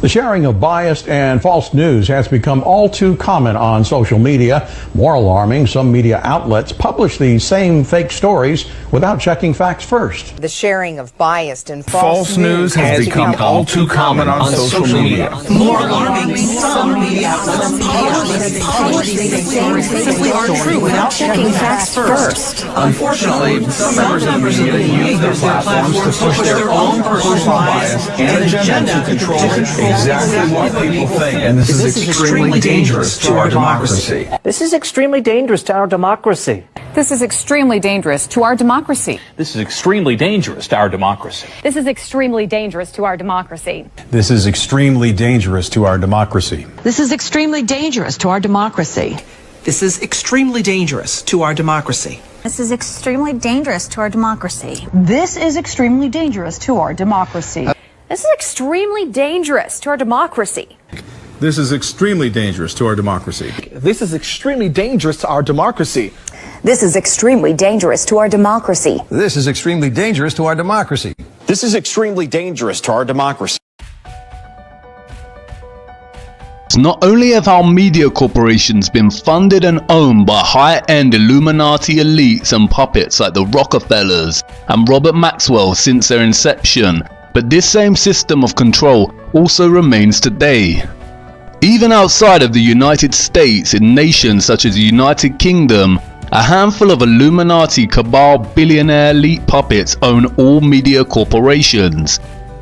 The sharing of biased and false news has become all too common on social media. More alarming, some media outlets publish these same fake stories without checking facts first. The sharing of biased and false news has become all too common on social media. More alarming, some media outlets publish these same fake stories without checking facts first. Unfortunately, some members of the media use their platforms to push their own personal bias and agenda to control exactly what people think, and this is extremely dangerous to our democracy. This is extremely dangerous to our democracy. This is extremely dangerous to our democracy. This is extremely dangerous to our democracy. This is extremely dangerous to our democracy. This is extremely dangerous to our democracy. This is extremely dangerous to our democracy. This is extremely dangerous to our democracy. This is extremely dangerous to our democracy. This is extremely dangerous to our democracy. This is extremely dangerous to our democracy. This is extremely dangerous to our democracy. This is extremely dangerous to our democracy. This is extremely dangerous to our democracy. This is extremely dangerous to our democracy. This is extremely dangerous to our democracy. Not only have our media corporations been funded and owned by high-end Illuminati elites and puppets like the Rockefellers and Robert Maxwell since their inception, but this same system of control also remains today. Even outside of the United States, in nations such as the United Kingdom, a handful of Illuminati cabal billionaire elite puppets own all media corporations.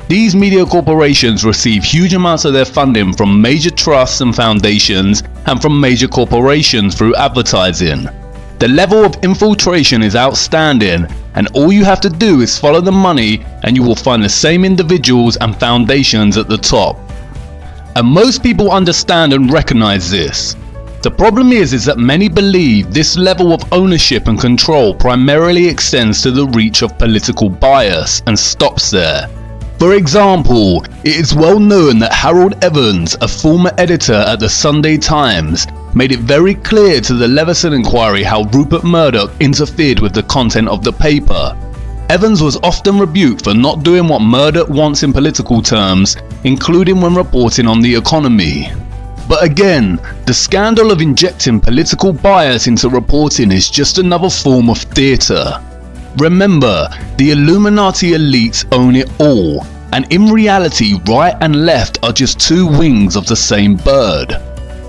These media corporations receive huge amounts of their funding from major trusts and foundations and from major corporations through advertising. The level of infiltration is outstanding, and all you have to do is follow the money and you will find the same individuals and foundations at the top. And most people understand and recognize this. The problem is that many believe this level of ownership and control primarily extends to the reach of political bias and stops there. For example, it is well known that Harold Evans, a former editor at the Sunday Times, made it very clear to the Leveson inquiry how Rupert Murdoch interfered with the content of the paper. Evans was often rebuked for not doing what Murdoch wants in political terms, including when reporting on the economy. But again, the scandal of injecting political bias into reporting is just another form of theatre. Remember, the Illuminati elites own it all, and in reality right and left are just two wings of the same bird.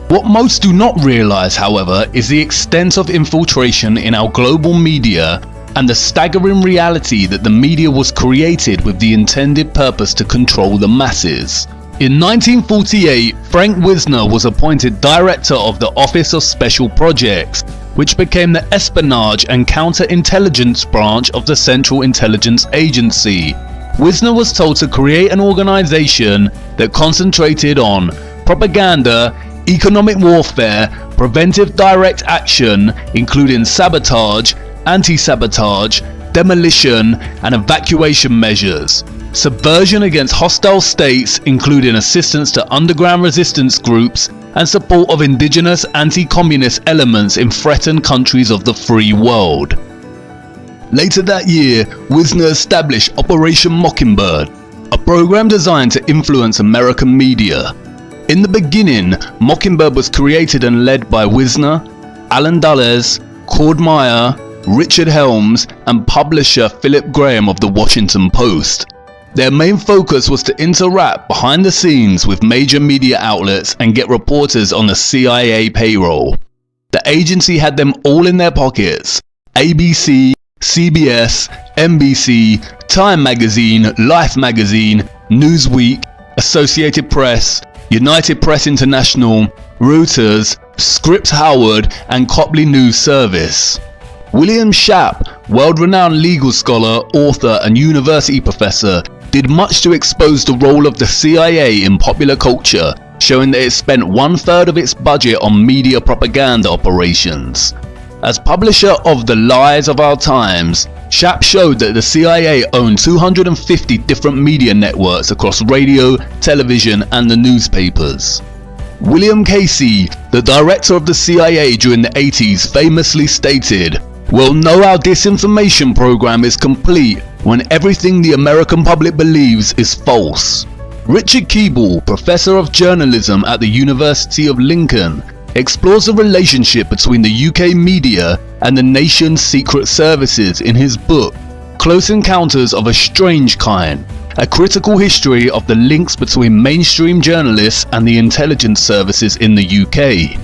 What most do not realise, however, is the extent of infiltration in our global media and the staggering reality that the media was created with the intended purpose to control the masses. In 1948, Frank Wisner was appointed director of the Office of Special Projects, which became the espionage and counterintelligence branch of the Central Intelligence Agency. Wisner was told to create an organization that concentrated on propaganda, economic warfare, preventive direct action, including sabotage, anti-sabotage, demolition, and evacuation measures, subversion against hostile states, including assistance to underground resistance groups, and support of indigenous anti-communist elements in threatened countries of the free world. Later that year, Wisner established Operation Mockingbird, a program designed to influence American media. In the beginning, Mockingbird was created and led by Wisner, Alan Dulles, Cord Meyer, Richard Helms, and publisher Philip Graham of the Washington Post. Their main focus was to interact behind the scenes with major media outlets and get reporters on the CIA payroll. The agency had them all in their pockets: ABC, CBS, NBC, Time Magazine, Life Magazine, Newsweek, Associated Press, United Press International, Reuters, Scripps Howard, and Copley News Service. William Schaap, world-renowned legal scholar, author, and university professor, did much to expose the role of the CIA in popular culture, showing that it spent 1/3 of its budget on media propaganda operations. As publisher of The Lies of Our Times, Schaap showed that the CIA owned 250 different media networks across radio, television, and the newspapers. William Casey, the director of the CIA during the 80s, famously stated, "We'll know our disinformation program is complete when everything the American public believes is false." Richard Keeble, professor of journalism at the University of Lincoln, explores the relationship between the UK media and the nation's secret services in his book, Close Encounters of a Strange Kind, a critical history of the links between mainstream journalists and the intelligence services in the UK.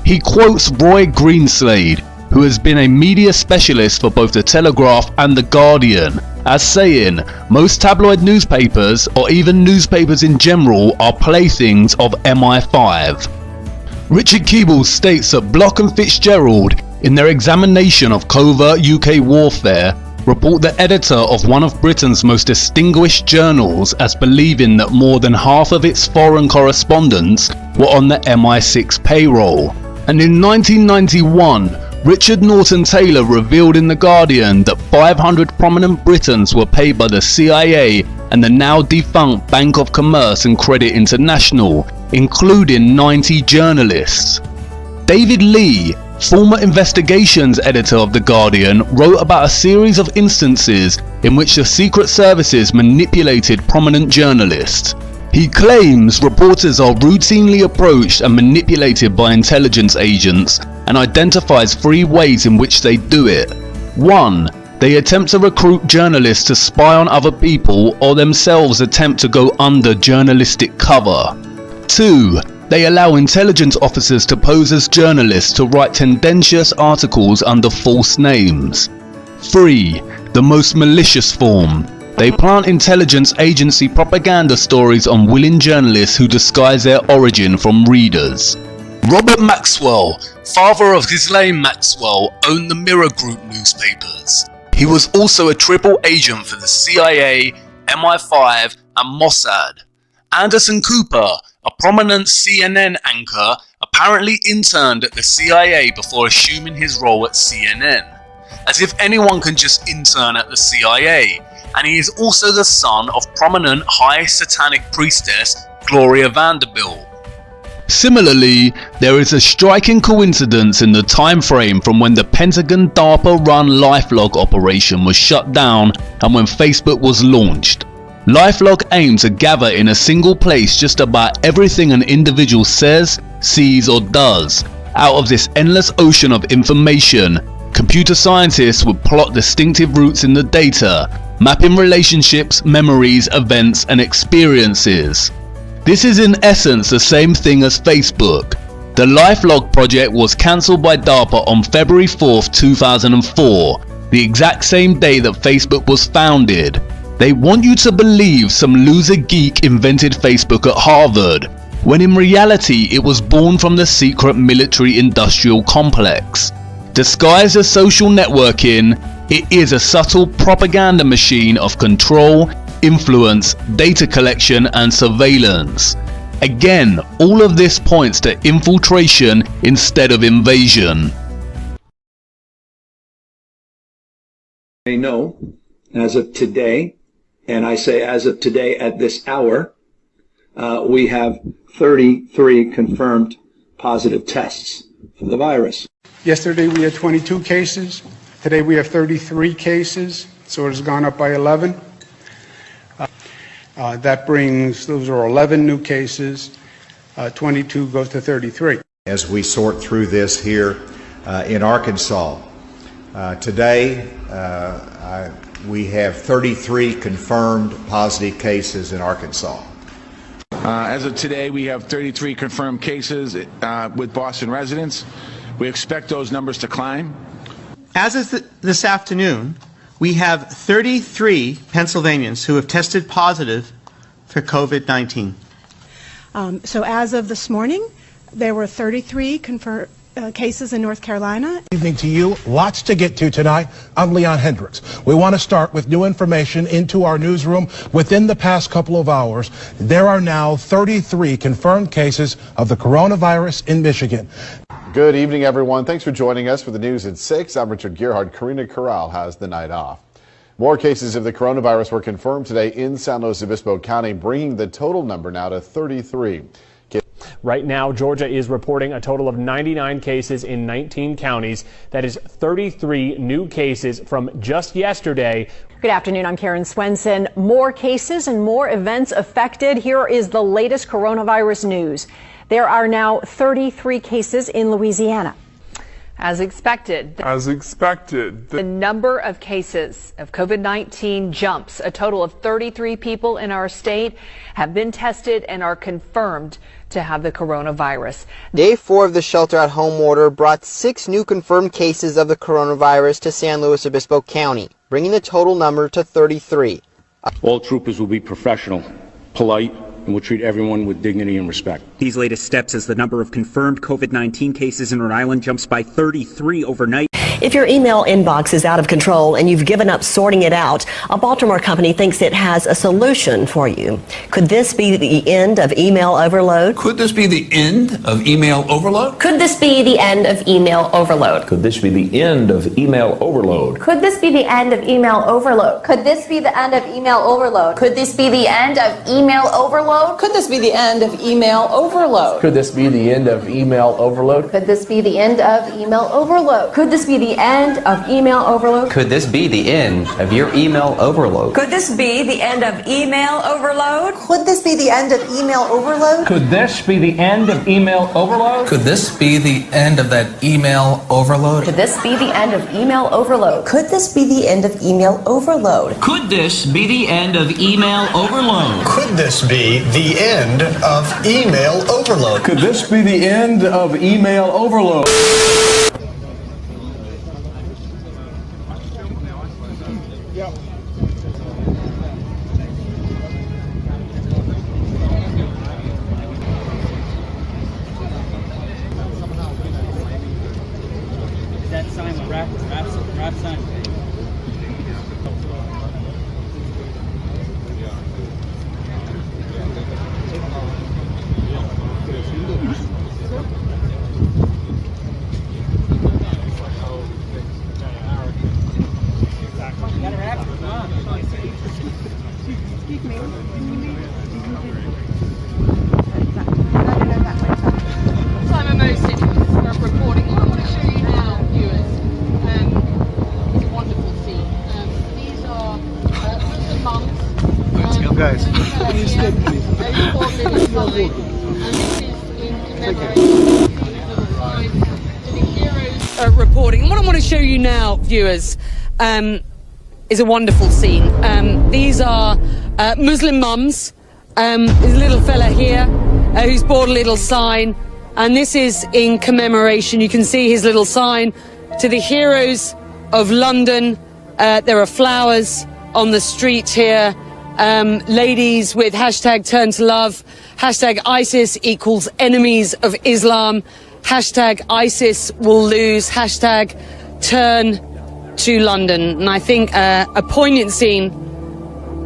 He quotes Roy Greenslade, who has been a media specialist for both The Telegraph and The Guardian, as saying, most tabloid newspapers, or even newspapers in general, are playthings of MI5. Richard Keeble states that Block and Fitzgerald, in their examination of covert UK warfare, report the editor of one of Britain's most distinguished journals as believing that more than half of its foreign correspondents were on the MI6 payroll. And in 1991, Richard Norton Taylor revealed in The Guardian that 500 prominent Britons were paid by the CIA and the now defunct Bank of Commerce and Credit International, including 90 journalists. David Lee, former investigations editor of The Guardian, wrote about a series of instances in which the secret services manipulated prominent journalists. He claims reporters are routinely approached and manipulated by intelligence agents, and identifies 3 ways in which they do it. 1. They attempt to recruit journalists to spy on other people or themselves attempt to go under journalistic cover. 2. They allow intelligence officers to pose as journalists to write tendentious articles under false names. 3. The most malicious form. They plant intelligence agency propaganda stories on willing journalists who disguise their origin from readers. Robert Maxwell, father of Ghislaine Maxwell, owned the Mirror Group newspapers. He was also a triple agent for the CIA, MI5 and Mossad. Anderson Cooper, a prominent CNN anchor, apparently interned at the CIA before assuming his role at CNN. As if anyone can just intern at the CIA. And he is also the son of prominent high satanic priestess Gloria Vanderbilt. Similarly, there is a striking coincidence in the time frame from when the Pentagon DARPA-run LifeLog operation was shut down and when Facebook was launched. LifeLog aimed to gather in a single place just about everything an individual says, sees or does. Out of this endless ocean of information, computer scientists would plot distinctive routes in the data, mapping relationships, memories, events and experiences. This is in essence the same thing as Facebook. The LifeLog project was cancelled by DARPA on February 4th, 2004, the exact same day that Facebook was founded. They want you to believe some loser geek invented Facebook at Harvard, when in reality it was born from the secret military-industrial complex. Disguised as social networking, it is a subtle propaganda machine of control, influence, data collection and surveillance. Again, all of this points to infiltration instead of invasion. They know, as of today, and I say as of today at this hour, we have 33 confirmed positive tests for the virus. Yesterday we had 22 cases. Today we have 33 cases, so it has gone up by 11. That brings, those are 11 new cases. 22 goes to 33. As we sort through this here in Arkansas, today we have 33 confirmed positive cases in Arkansas. As of today, we have 33 confirmed cases with Boston residents. We expect those numbers to climb. As of this afternoon, we have 33 Pennsylvanians who have tested positive for COVID-19. So as of this morning, there were 33 confirmed cases in North Carolina. Evening to you. Lots to get to tonight. I'm Leon Hendricks. We want to start with new information into our newsroom. Within the past couple of hours, there are now 33 confirmed cases of the coronavirus in Michigan. Good evening, everyone. Thanks for joining us for the news at 6. I'm Richard Gearhart. Karina Corral has the night off. More cases of the coronavirus were confirmed today in San Luis Obispo County, bringing the total number now to 33. Right now, Georgia is reporting a total of 99 cases in 19 counties. That is 33 new cases from just yesterday. Good afternoon, I'm Karen Swenson. More cases and more events affected. Here is the latest coronavirus news. There are now 33 cases in Louisiana. As expected, the number of cases of COVID-19 jumps. A total of 33 people in our state have been tested and are confirmed to have the coronavirus. Day 4 of the shelter-at-home order brought 6 new confirmed cases of the coronavirus to San Luis Obispo County, bringing the total number to 33. All troopers will be professional, polite, and will treat everyone with dignity and respect. These latest steps as the number of confirmed COVID-19 cases in Rhode Island jumps by 33 overnight. If your email inbox is out of control and you've given up sorting it out, a Baltimore company thinks it has a solution for you. Could this be the end of email overload? Could this be the end of email overload? Could this be the end of email overload? Could this be the end of email overload? Could this be the end of email overload? Could this be the end of email overload? Could this be the end of email overload? Could this be the end of email overload? Could this be the end of email overload? Could this be the end of email overload? Could this be the end of email overload? Could this be the end of your email overload? Could this be the end of email overload? Could this be the end of email overload? Could this be the end of email overload? Could this be the end of that email overload? Could this be the end of email overload? Could this be the end of email overload? Could this be the end of email overload? Could this be the end of email overload? Could this be the end of email overload? That sign, rap sign. Guys. Reporting. What I want to show you now, viewers, is a wonderful scene. These are Muslim mums. There's a little fella here who's bought a little sign, and this is in commemoration. You can see his little sign to the heroes of London. There are flowers on the street here. Ladies with hashtag turn to love, hashtag ISIS equals enemies of Islam, hashtag ISIS will lose, hashtag turn to London. And I think a poignant scene,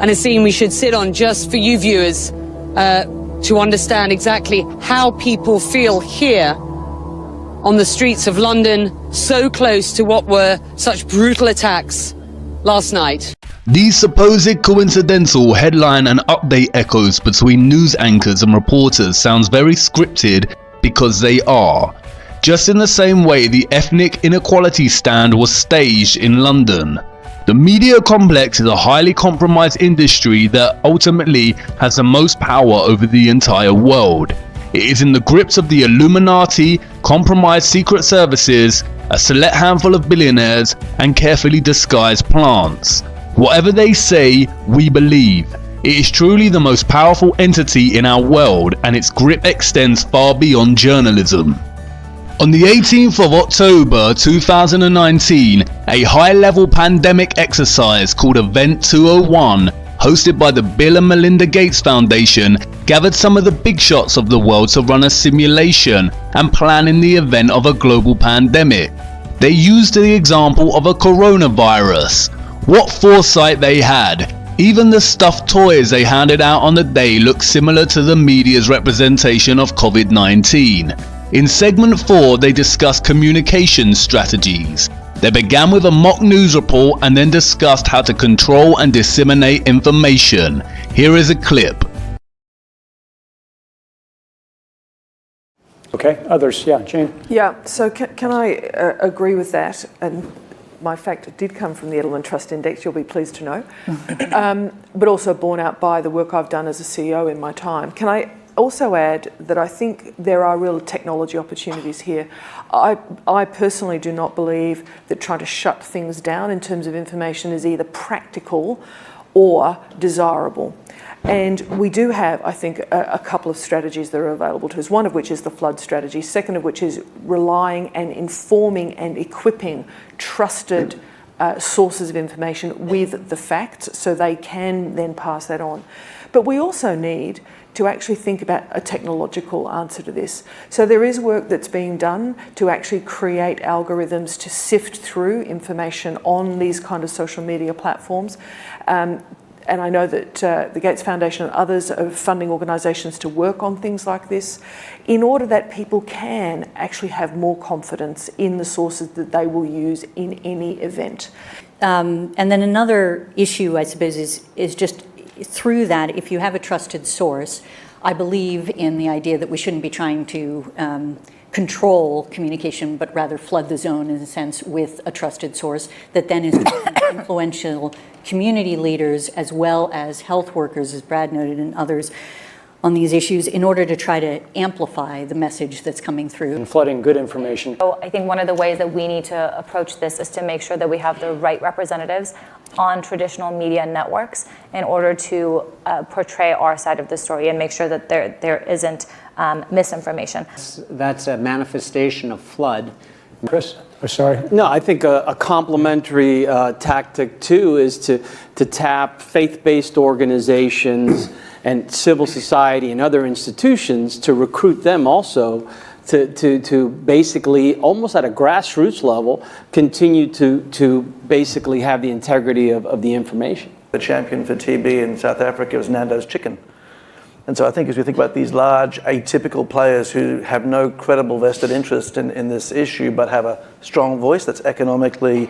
and a scene we should sit on just for you viewers to understand exactly how people feel here on the streets of London, so close to what were such brutal attacks last night. These supposed coincidental headline and update echoes between news anchors and reporters sounds very scripted, because they are. Just in the same way the ethnic inequality stand was staged in London. The media complex is a highly compromised industry that ultimately has the most power over the entire world. It is in the grips of the Illuminati, compromised secret services, a select handful of billionaires, and carefully disguised plants. Whatever they say, we believe. It is truly the most powerful entity in our world, and its grip extends far beyond journalism. On the 18th of October 2019, a high-level pandemic exercise called Event 201, hosted by the Bill and Melinda Gates Foundation, gathered some of the big shots of the world to run a simulation and plan in the event of a global pandemic. They used the example of a coronavirus. What foresight they had. Even the stuffed toys they handed out on the day looked similar to the media's representation of COVID-19. In segment 4, they discussed communication strategies. They began with a mock news report and then discussed how to control and disseminate information. Here is a clip. Okay, others, yeah, Jane. Yeah, so can I agree with that? And my fact did come from the Edelman Trust Index, you'll be pleased to know, but also borne out by the work I've done as a CEO in my time. Can I also add that I think there are real technology opportunities here. I personally do not believe that trying to shut things down in terms of information is either practical or desirable. And we do have, I think, a couple of strategies that are available to us, one of which is the flood strategy, second of which is relying and informing and equipping trusted sources of information with the facts so they can then pass that on. But we also need to actually think about a technological answer to this. So there is work that's being done to actually create algorithms to sift through information on these kind of social media platforms. And I know that the Gates Foundation and others are funding organisations to work on things like this in order that people can actually have more confidence in the sources that they will use in any event. And then another issue, I suppose, is just through that, if you have a trusted source, I believe in the idea that we shouldn't be trying to control communication, but rather flood the zone in a sense with a trusted source that then is influential community leaders as well as health workers, as Brad noted, and others on these issues in order to try to amplify the message that's coming through. And flooding good information. So I think one of the ways that we need to approach this is to make sure that we have the right representatives on traditional media networks in order to portray our side of the story and make sure that there isn't misinformation. That's a manifestation of flood. Chris? Sorry. No, I think a complementary tactic too is to tap faith-based organizations and civil society and other institutions to recruit them also to basically, almost at a grassroots level, continue to basically have the integrity of the information. The champion for TB in South Africa was Nando's Chicken. And so I think as we think about these large atypical players who have no credible vested interest in this issue but have a strong voice that's economically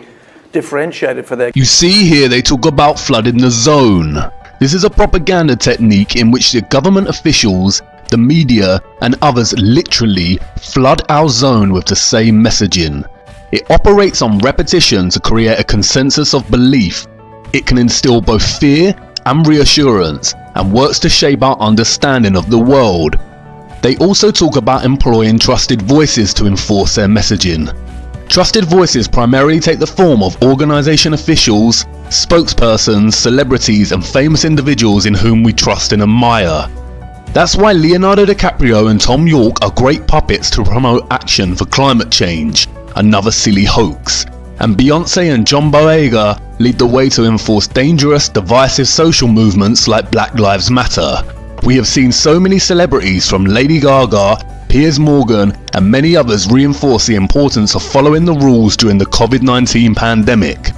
differentiated for their... You see here they talk about flooding the zone. This is a propaganda technique in which the government officials, the media and others literally flood our zone with the same messaging. It operates on repetition to create a consensus of belief. It can instill both fear and reassurance and works to shape our understanding of the world. They also talk about employing trusted voices to enforce their messaging. Trusted voices primarily take the form of organization officials, spokespersons, celebrities and famous individuals in whom we trust and admire. That's why Leonardo DiCaprio and Tom York are great puppets to promote action for climate change, another silly hoax. And Beyonce and John Boyega lead the way to enforce dangerous, divisive social movements like Black Lives Matter. We have seen so many celebrities from Lady Gaga, Piers Morgan and many others reinforce the importance of following the rules during the COVID-19 pandemic.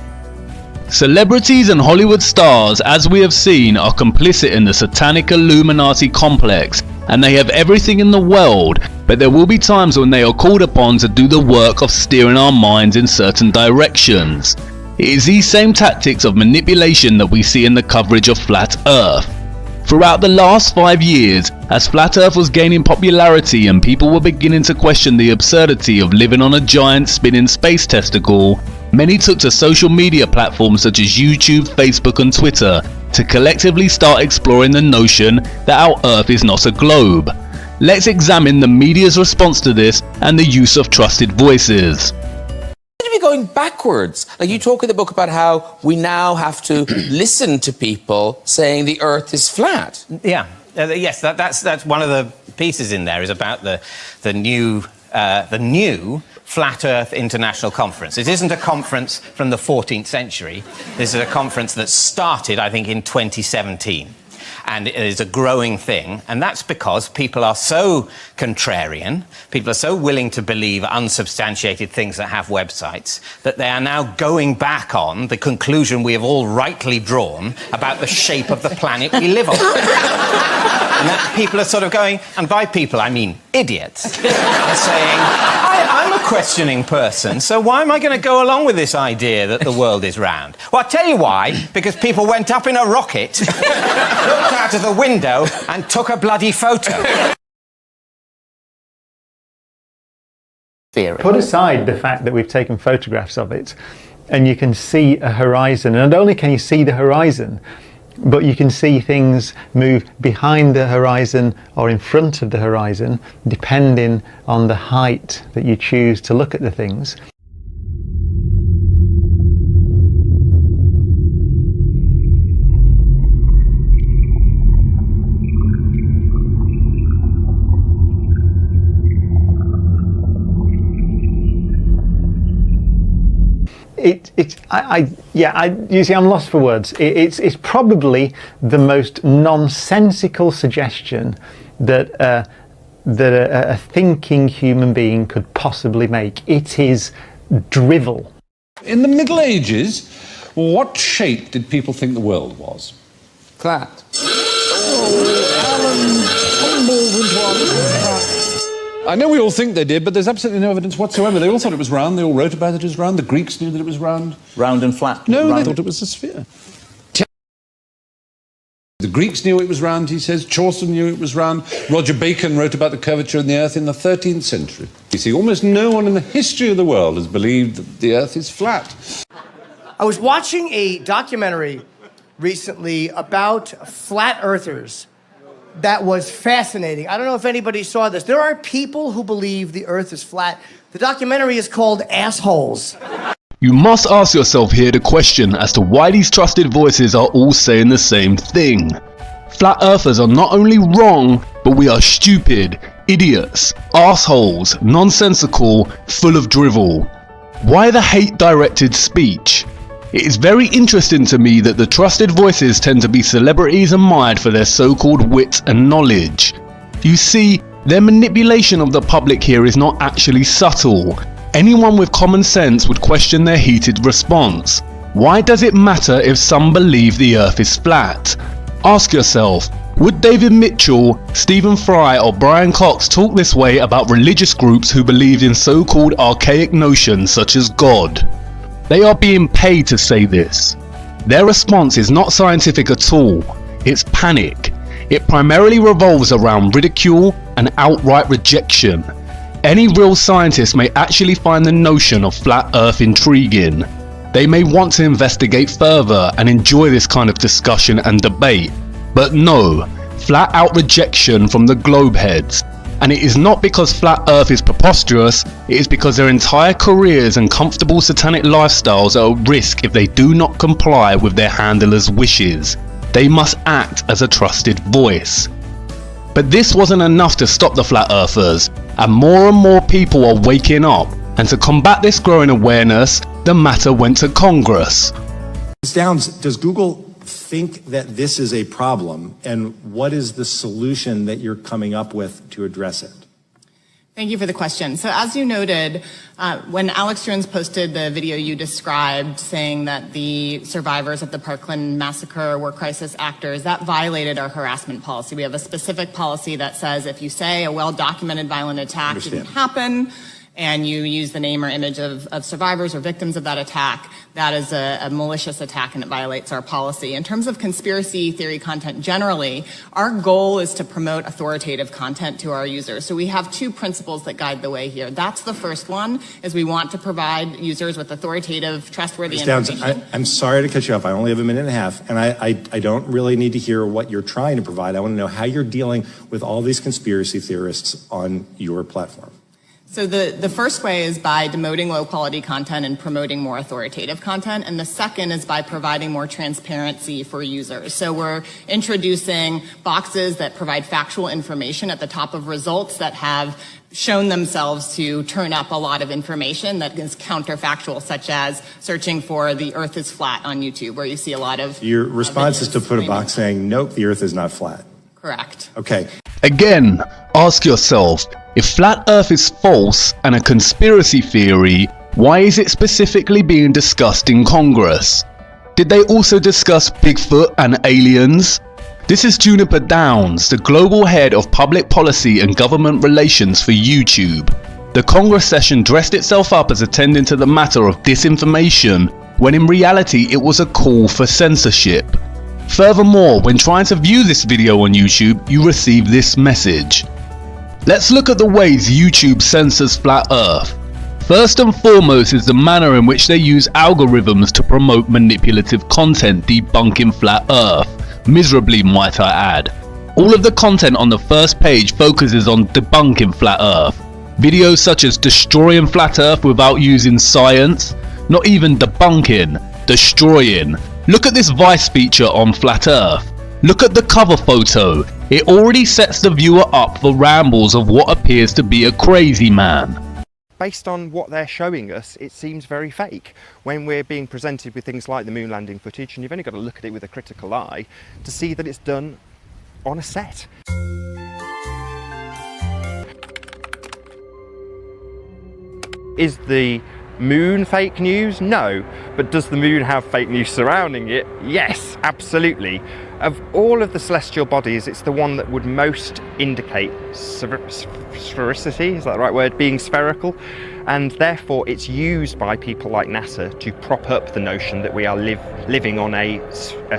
Celebrities and Hollywood stars, as we have seen, are complicit in the satanic Illuminati complex, and they have everything in the world, but there will be times when they are called upon to do the work of steering our minds in certain directions. It is these same tactics of manipulation that we see in the coverage of Flat Earth. Throughout the last 5 years, as Flat Earth was gaining popularity and people were beginning to question the absurdity of living on a giant spinning space testicle, many took to social media platforms such as YouTube, Facebook and Twitter to collectively start exploring the notion that our Earth is not a globe. Let's examine the media's response to this and the use of trusted voices. To be going backwards. Like you talk in the book about how we now have to listen to people saying the Earth is flat. Yeah, yes, that's one of the pieces in there is about the new Flat Earth International Conference. It isn't a conference from the 14th century. This is a conference that started, I think, in 2017. And it is a growing thing, and that's because people are so contrarian, people are so willing to believe unsubstantiated things that have websites, that they are now going back on the conclusion we have all rightly drawn about the shape of the planet we live on. And that people are sort of going, and by people I mean idiots, are saying, I'm a questioning person, so why am I going to go along with this idea that the world is round? Well, I'll tell you why, because people went up in a rocket, looked out of the window and took a bloody photo. Put aside the fact that we've taken photographs of it. and you can see a horizon. And not only can you see the horizon, but you can see things move behind the horizon or in front of the horizon, depending on the height that you choose to look at the things. You see, I'm lost for words. It's probably the most nonsensical suggestion that a thinking human being could possibly make. It is drivel. In the Middle Ages, what shape did people think the world was? Flat. I know we all think they did, but there's absolutely no evidence whatsoever. They all thought it was round. They all wrote about it as round. The Greeks knew that it was round. Round and flat? No, round. They thought it was a sphere. The Greeks knew it was round, he says. Chaucer knew it was round. Roger Bacon wrote about the curvature of the Earth in the 13th century. You see, almost no one in the history of the world has believed that the Earth is flat. I was watching a documentary recently about flat earthers that was fascinating. I don't know if anybody saw this. There are people who believe the Earth is flat. The documentary is called Assholes. You must ask yourself here the question as to why these trusted voices are all saying the same thing. Flat earthers are not only wrong, but we are stupid, idiots, assholes, nonsensical, full of drivel. Why the hate-directed speech? It is very interesting to me that the trusted voices tend to be celebrities admired for their so-called wit and knowledge. You see, their manipulation of the public here is not actually subtle. Anyone with common sense would question their heated response. Why does it matter if some believe the Earth is flat? Ask yourself, would David Mitchell, Stephen Fry or Brian Cox talk this way about religious groups who believed in so-called archaic notions such as God? They are being paid to say this. Their response is not scientific at all. It's panic. It primarily revolves around ridicule and outright rejection. Any real scientist may actually find the notion of flat Earth intriguing. They may want to investigate further and enjoy this kind of discussion and debate. But no, flat out rejection from the globe heads. And it is not because flat Earth is preposterous, it is because their entire careers and comfortable satanic lifestyles are at risk if they do not comply with their handlers' wishes. They must act as a trusted voice. But this wasn't enough to stop the flat earthers, and more people are waking up, and to combat this growing awareness, the matter went to Congress. Ms. Downs, does Google think that this is a problem, and what is the solution that you're coming up with to address it? Thank you for the question. So as you noted, when Alex Jones posted the video you described saying that the survivors of the Parkland massacre were crisis actors, that violated our harassment policy. We have a specific policy that says if you say a well-documented violent attack didn't happen, and you use the name or image of survivors or victims of that attack, that is a malicious attack and it violates our policy. In terms of conspiracy theory content generally, our goal is to promote authoritative content to our users. So we have two principles that guide the way here. That's the first one, is we want to provide users with authoritative, trustworthy information. I'm sorry to cut you off. I only have a minute and a half, and I don't really need to hear what you're trying to provide. I want to know how you're dealing with all these conspiracy theorists on your platform. So the first way is by demoting low-quality content and promoting more authoritative content, and the second is by providing more transparency for users. So we're introducing boxes that provide factual information at the top of results that have shown themselves to turn up a lot of information that is counterfactual, such as searching for the Earth is flat on YouTube, where you see a lot of... Your response is to put a box saying, nope, the Earth is not flat. Correct. Okay. Again, ask yourself, if flat Earth is false and a conspiracy theory, why is it specifically being discussed in Congress? Did they also discuss Bigfoot and aliens? This is Juniper Downs, the global head of public policy and government relations for YouTube. The Congress session dressed itself up as attending to the matter of disinformation, when in reality it was a call for censorship. Furthermore, when trying to view this video on YouTube, you receive this message. Let's look at the ways YouTube censors flat Earth. First and foremost is the manner in which they use algorithms to promote manipulative content debunking flat earth, miserably might I add. All of the content on the first page focuses on debunking flat earth. Videos such as destroying flat earth without using science, not even debunking, destroying. Look at this Vice feature on flat earth. Look at the cover photo. It already sets the viewer up for rambles of what appears to be a crazy man. Based on what they're showing us, it seems very fake. When we're being presented with things like the moon landing footage, and you've only got to look at it with a critical eye to see that it's done on a set. Is the moon fake news? No. But does the moon have fake news surrounding it? Yes, absolutely. Of all of the celestial bodies, it's the one that would most indicate sphericity, is that the right word? Being spherical. And therefore it's used by people like NASA to prop up the notion that we are living on a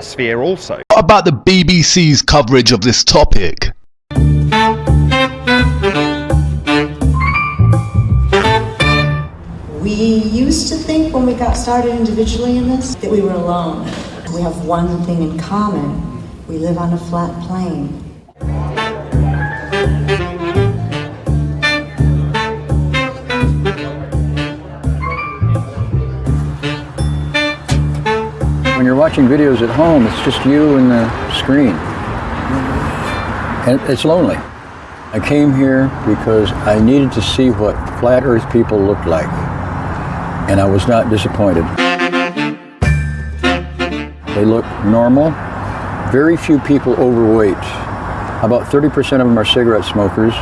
sphere also. What about the BBC's coverage of this topic? We used to think when we got started individually in this that we were alone. We have one thing in common. We live on a flat plane. When you're watching videos at home, it's just you and the screen. And it's lonely. I came here because I needed to see what flat earth people looked like. And I was not disappointed. They look normal. Very few people overweight. About 30% of them are cigarette smokers,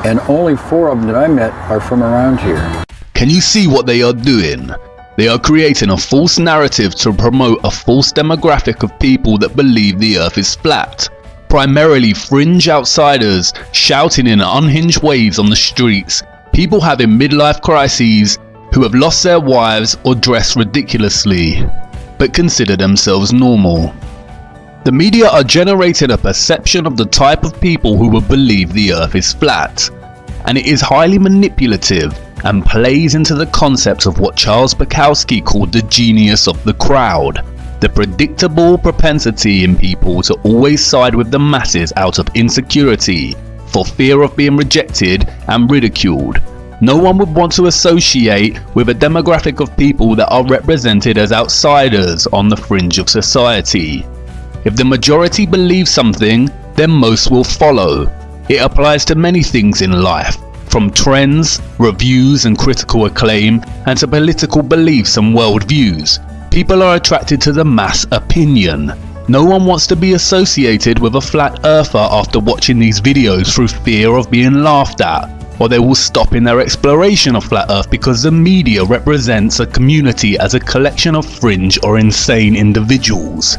and only 4 of them that I met are from around here. Can you see what they are doing? They are creating a false narrative to promote a false demographic of people that believe the earth is flat. Primarily fringe outsiders shouting in unhinged ways on the streets, people having midlife crises, who have lost their wives or dress ridiculously, but consider themselves normal. The media are generating a perception of the type of people who will believe the earth is flat, and it is highly manipulative and plays into the concept of what Charles Bukowski called the genius of the crowd, the predictable propensity in people to always side with the masses out of insecurity, for fear of being rejected and ridiculed. No one would want to associate with a demographic of people that are represented as outsiders on the fringe of society. If the majority believe something, then most will follow. It applies to many things in life, from trends, reviews and critical acclaim, and to political beliefs and worldviews. People are attracted to the mass opinion. No one wants to be associated with a flat earther after watching these videos through fear of being laughed at, or they will stop in their exploration of flat earth because the media represents a community as a collection of fringe or insane individuals.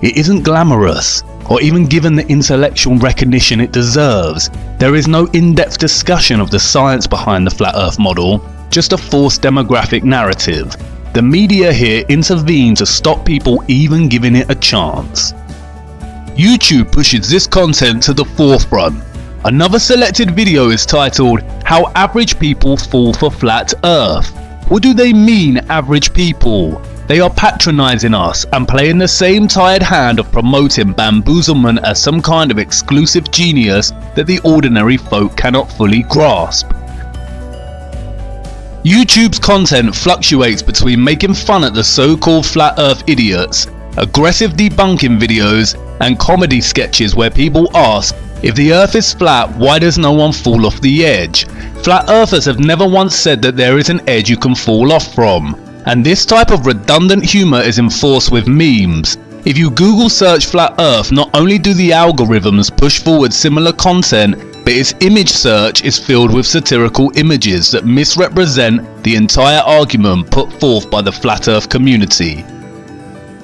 It isn't glamorous, or even given the intellectual recognition it deserves. There is no in-depth discussion of the science behind the flat earth model, just a forced demographic narrative. The media here intervene to stop people even giving it a chance. YouTube pushes this content to the forefront. Another selected video is titled, "How Average People Fall for Flat Earth." What do they mean, average people? They are patronizing us and playing the same tired hand of promoting bamboozlement as some kind of exclusive genius that the ordinary folk cannot fully grasp. YouTube's content fluctuates between making fun at the so-called flat earth idiots, aggressive debunking videos, and comedy sketches where people ask, if the earth is flat, why does no one fall off the edge? Flat earthers have never once said that there is an edge you can fall off from. And this type of redundant humour is enforced with memes. If you Google search flat earth, not only do the algorithms push forward similar content, but its image search is filled with satirical images that misrepresent the entire argument put forth by the flat earth community.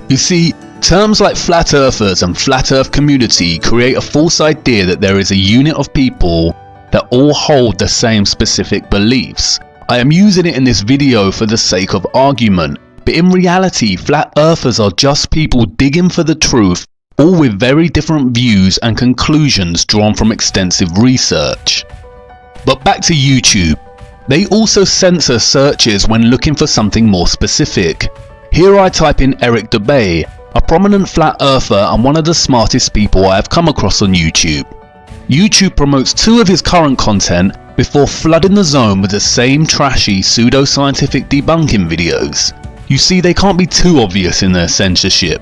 You see, terms like flat earthers and flat earth community create a false idea that there is a unit of people that all hold the same specific beliefs. I am using it in this video for the sake of argument, but in reality flat earthers are just people digging for the truth, all with very different views and conclusions drawn from extensive research. But back to YouTube. They also censor searches when looking for something more specific. Here I type in Eric Dubay, a prominent flat earther and one of the smartest people I have come across on YouTube. YouTube promotes 2 of his current content before flooding the zone with the same trashy pseudo-scientific debunking videos. You see, they can't be too obvious in their censorship.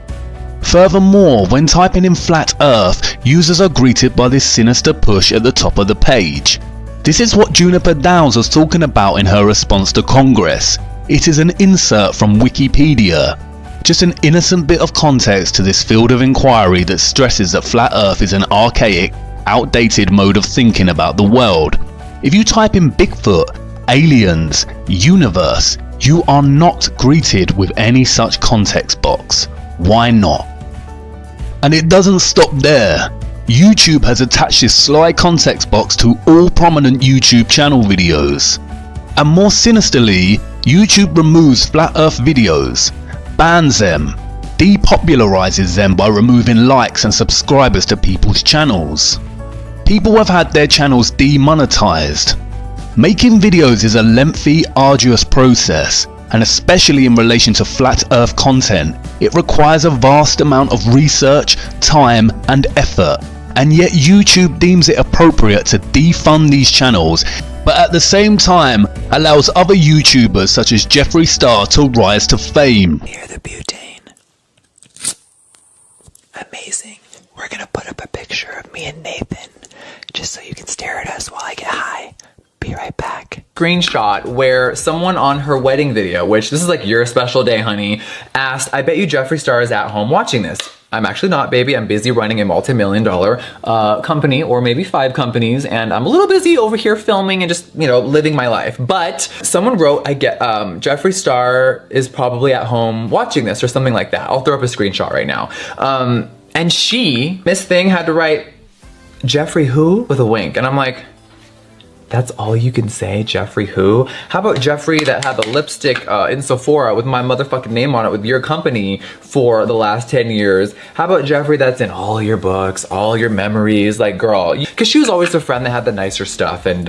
Furthermore, when typing in flat earth, users are greeted by this sinister push at the top of the page. This is what Juniper Downs was talking about in her response to Congress. It is an insert from Wikipedia. Just an innocent bit of context to this field of inquiry that stresses that flat earth is an archaic, outdated mode of thinking about the world. If you type in Bigfoot, aliens, universe, you are not greeted with any such context box. Why not? And it doesn't stop there. YouTube has attached this sly context box to all prominent YouTube channel videos. And more sinisterly, YouTube removes flat earth videos, bans them, depopularizes them by removing likes and subscribers to people's channels. People have had their channels demonetized. Making videos is a lengthy, arduous process, and especially in relation to flat earth content, it requires a vast amount of research, time and effort. And yet YouTube deems it appropriate to defund these channels, but at the same time allows other YouTubers such as Jeffree Star to rise to fame. Near the butane. Amazing. We're gonna put up a picture of me and Nathan, just so you can stare at us while I get high. Be right back. Screenshot where someone on her wedding video, which this is like your special day, honey, asked, I bet you Jeffree Star is at home watching this. I'm actually not, baby. I'm busy running a multi-million-dollar company, or maybe 5 companies, and I'm a little busy over here filming and just, you know, living my life. But someone wrote, I get Jeffree Star is probably at home watching this, or something like that. I'll throw up a screenshot right now. And she, Miss Thing, had to write Jeffree who with a wink, and I'm like, that's all you can say, Jeffree who? How about Jeffree that had the lipstick in Sephora with my motherfucking name on it with your company for the last 10 years? How about Jeffree that's in all your books, all your memories? Like, girl, because she was always the friend that had the nicer stuff. And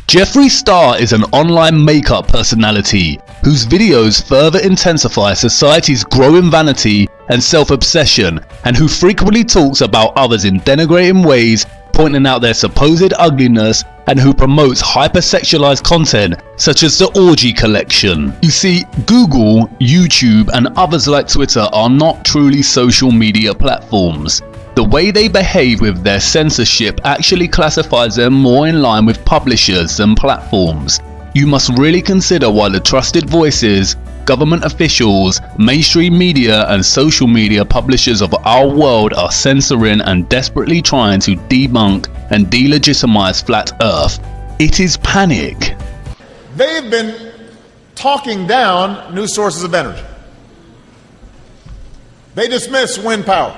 Jeffree Star is an online makeup personality whose videos further intensify society's growing vanity and self-obsession, and who frequently talks about others in denigrating ways, pointing out their supposed ugliness, and who promotes hypersexualized content such as the orgy collection. You see, Google, YouTube and others like Twitter are not truly social media platforms. The way they behave with their censorship actually classifies them more in line with publishers than platforms. You must really consider why the trusted voices, government officials, mainstream media and social media publishers of our world are censoring and desperately trying to debunk and delegitimize flat earth. It is panic. They've been talking down new sources of energy. They dismiss wind power.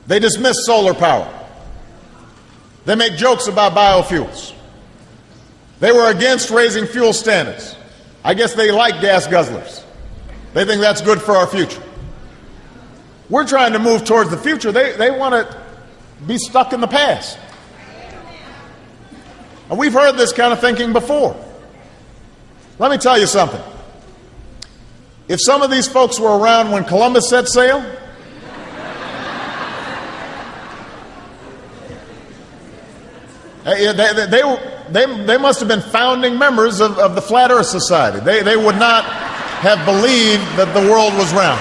They dismiss solar power. They make jokes about biofuels. They were against raising fuel standards. I guess they like gas guzzlers. They think that's good for our future. We're trying to move towards the future. They want to be stuck in the past. And we've heard this kind of thinking before. Let me tell you something. If some of these folks were around when Columbus set sail, they must have been founding members of the Flat Earth Society. They would not have believed that the world was round.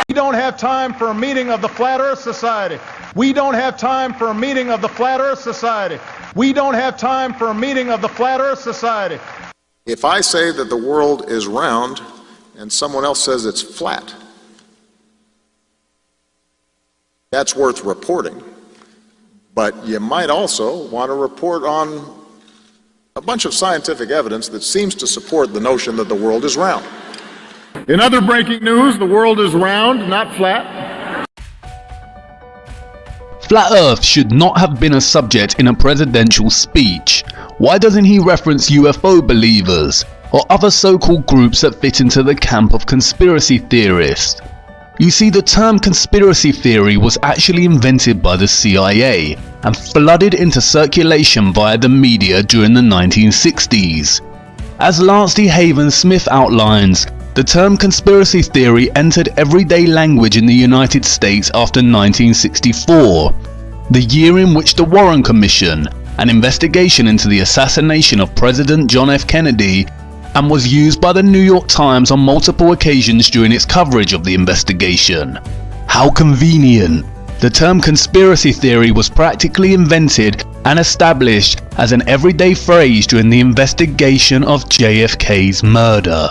We don't have time for a meeting of the Flat Earth Society. We don't have time for a meeting of the Flat Earth Society. We don't have time for a meeting of the Flat Earth Society. If I say that the world is round and someone else says it's flat, that's worth reporting. But you might also want to report on a bunch of scientific evidence that seems to support the notion that the world is round. In other breaking news, the world is round, not flat. Flat Earth should not have been a subject in a presidential speech. Why doesn't he reference UFO believers or other so-called groups that fit into the camp of conspiracy theorists? You see, the term conspiracy theory was actually invented by the CIA and flooded into circulation via the media during the 1960s. As Lance D. Haven Smith outlines, the term conspiracy theory entered everyday language in the United States after 1964, the year in which the Warren Commission, an investigation into the assassination of President John F. Kennedy, and was used by the New York Times on multiple occasions during its coverage of the investigation. How convenient! The term conspiracy theory was practically invented and established as an everyday phrase during the investigation of JFK's murder.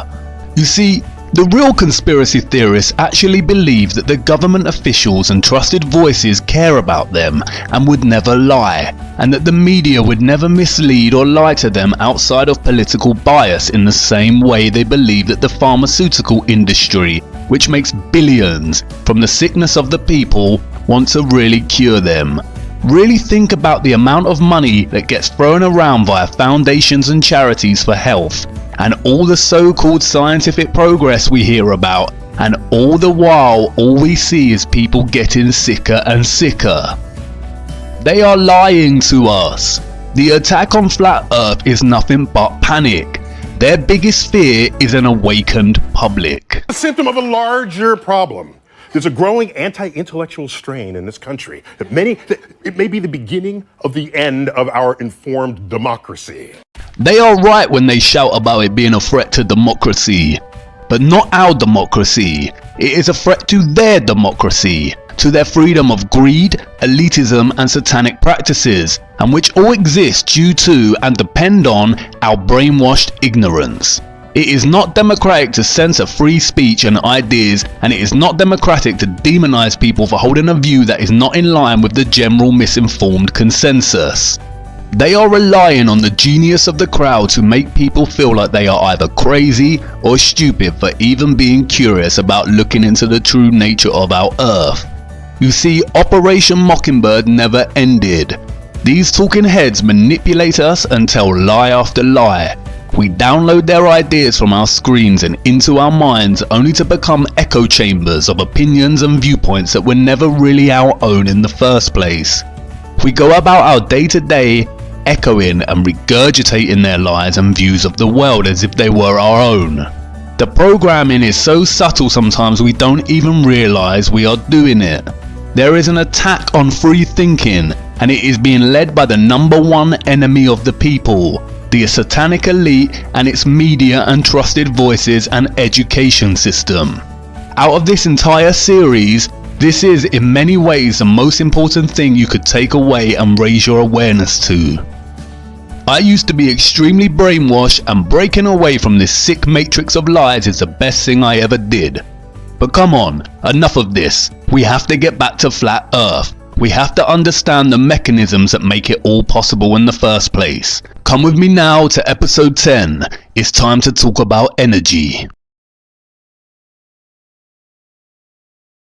You see, the real conspiracy theorists actually believe that the government officials and trusted voices care about them and would never lie, and that the media would never mislead or lie to them outside of political bias, in the same way they believe that the pharmaceutical industry, which makes billions from the sickness of the people, wants to really cure them. Really think about the amount of money that gets thrown around via foundations and charities for health, and all the so-called scientific progress we hear about, and all the while all we see is people getting sicker and sicker. They are lying to us. The attack on Flat Earth is nothing but panic. Their biggest fear is an awakened public. A symptom of a larger problem. There's a growing anti-intellectual strain in this country. It may be the beginning of the end of our informed democracy. They are right when they shout about it being a threat to democracy. But not our democracy. It is a threat to their democracy, to their freedom of greed, elitism and satanic practices, and which all exist due to and depend on our brainwashed ignorance. It is not democratic to censor free speech and ideas, and it is not democratic to demonize people for holding a view that is not in line with the general misinformed consensus. They are relying on the genius of the crowd to make people feel like they are either crazy or stupid for even being curious about looking into the true nature of our Earth. You see, Operation Mockingbird never ended. These talking heads manipulate us and tell lie after lie. We download their ideas from our screens and into our minds, only to become echo chambers of opinions and viewpoints that were never really our own in the first place. We go about our day-to-day echoing and regurgitating their lies and views of the world as if they were our own. The programming is so subtle sometimes we don't even realize we are doing it. There is an attack on free thinking, and it is being led by the #1 enemy of the people, the satanic elite and its media and trusted voices and education system. Out of this entire series, this is in many ways the most important thing you could take away and raise your awareness to. I used to be extremely brainwashed, and breaking away from this sick matrix of lies is the best thing I ever did. But come on, enough of this. We have to get back to Flat Earth. We have to understand the mechanisms that make it all possible in the first place. Come with me now to episode 10. It's time to talk about energy.